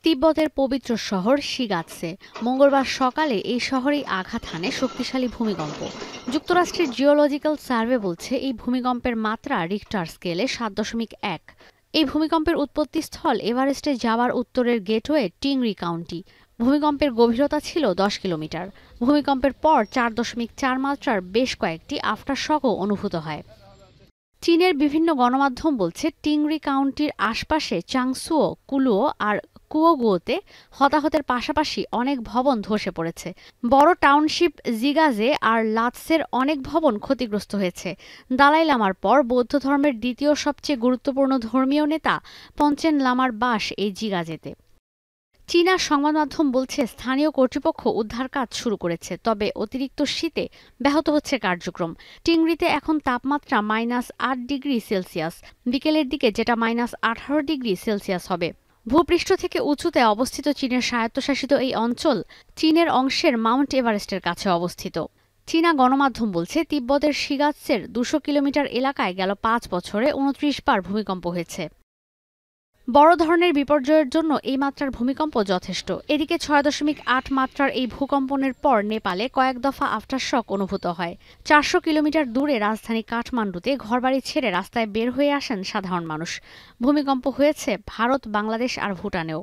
তিব্বতের পবিত্র শহর শিগাৎসে মঙ্গলবার সকালে এই শহরেই আঘাত হানে শক্তিশালী ভূমিকম্প। যুক্তরাষ্ট্রের জিওলজিক্যাল সার্ভে বলছে এই ভূমিকম্পের মাত্রা রিক্টার স্কেলে ৭.১। এই ভূমিকম্পের উৎপত্তিস্থল এভারেস্টে যাওয়ার উত্তরের গেটওয়ে টিংরি কাউন্টি। ভূমিকম্পের গভীরতা ছিল ১০ কিলোমিটার। ভূমিকম্পের পর ৪.৪ মাত্রার বেশ কয়েকটি আফটারশকও অনুভূত হয়। চীনের বিভিন্ন গণমাধ্যম বলছে টিংরি কাউন্টির আশপাশে চাংসুও, কুলুও আর কুয়োগুয়োতে হতাহতের পাশাপাশি অনেক ভবন ধসে পড়েছে। বড় টাউনশিপ জিগাজে আর লাতসের অনেক ভবন ক্ষতিগ্রস্ত হয়েছে। দালাই লামার পর বৌদ্ধ ধর্মের দ্বিতীয় সবচেয়ে গুরুত্বপূর্ণ ধর্মীয় নেতা পঞ্চেন লামার বাস এই জিগাজেতে। চীনা সংবাদ মাধ্যম বলছে স্থানীয় কর্তৃপক্ষ উদ্ধার কাজ শুরু করেছে, তবে অতিরিক্ত শীতে ব্যাহত হচ্ছে কার্যক্রম। টিংরিতে এখন তাপমাত্রা -৮ ডিগ্রি সেলসিয়াস, বিকেলের দিকে যেটা -১৮ ডিগ্রি সেলসিয়াস হবে। ভূপৃষ্ঠ থেকে উঁচুতে অবস্থিত চীনের স্বায়ত্তশাসিত এই অঞ্চল চীনের অংশের মাউন্ট এভারেস্টের কাছে অবস্থিত। চীনা গণমাধ্যম বলছে তিব্বতের শিগাৎসের ২০০ কিলোমিটার এলাকায় গেল ৫ বছরে ২৯ বার ভূমিকম্প হয়েছে। বড় ধরনের বিপর্যয়ের জন্য এই মাত্রার ভূমিকম্প যথেষ্ট। এদিকে ৬.৮ মাত্রার এই ভূকম্পনের পর নেপালে কয়েক দফা আফটারশক অনুভূত হয়। ৪০০ কিলোমিটার দূরে রাজধানী কাঠমান্ডুতে ঘরবাড়ি ছেড়ে রাস্তায় বের হয়ে আসেন সাধারণ মানুষ। ভূমিকম্প হয়েছে ভারত, বাংলাদেশ আর ভুটানেও।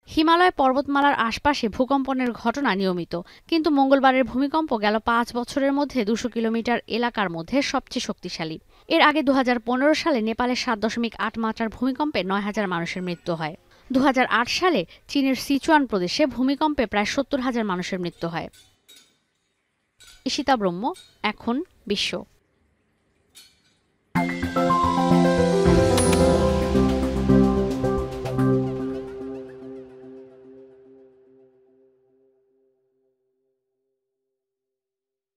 হিমালয় পর্বতমালার আশপাশে ভূকম্পনের ঘটনা নিয়মিত, কিন্তু মঙ্গলবারের ভূমিকম্প গেল ৫ বছরের মধ্যে ২০০ কিলোমিটার এলাকার মধ্যে সবচেয়ে শক্তিশালী। এর আগে ২০১৫ সালে নেপালে ৭.৮ মাত্রার ভূমিকম্পে ৯,০০০ মানুষের মৃত্যু হয়। ২০০৮ সালে চীনের সিচুয়ান প্রদেশে ভূমিকম্পে প্রায় ৭০,০০০ মানুষের মৃত্যু হয়। ঈশিতা ব্রহ্ম, এখন বিশ্ব।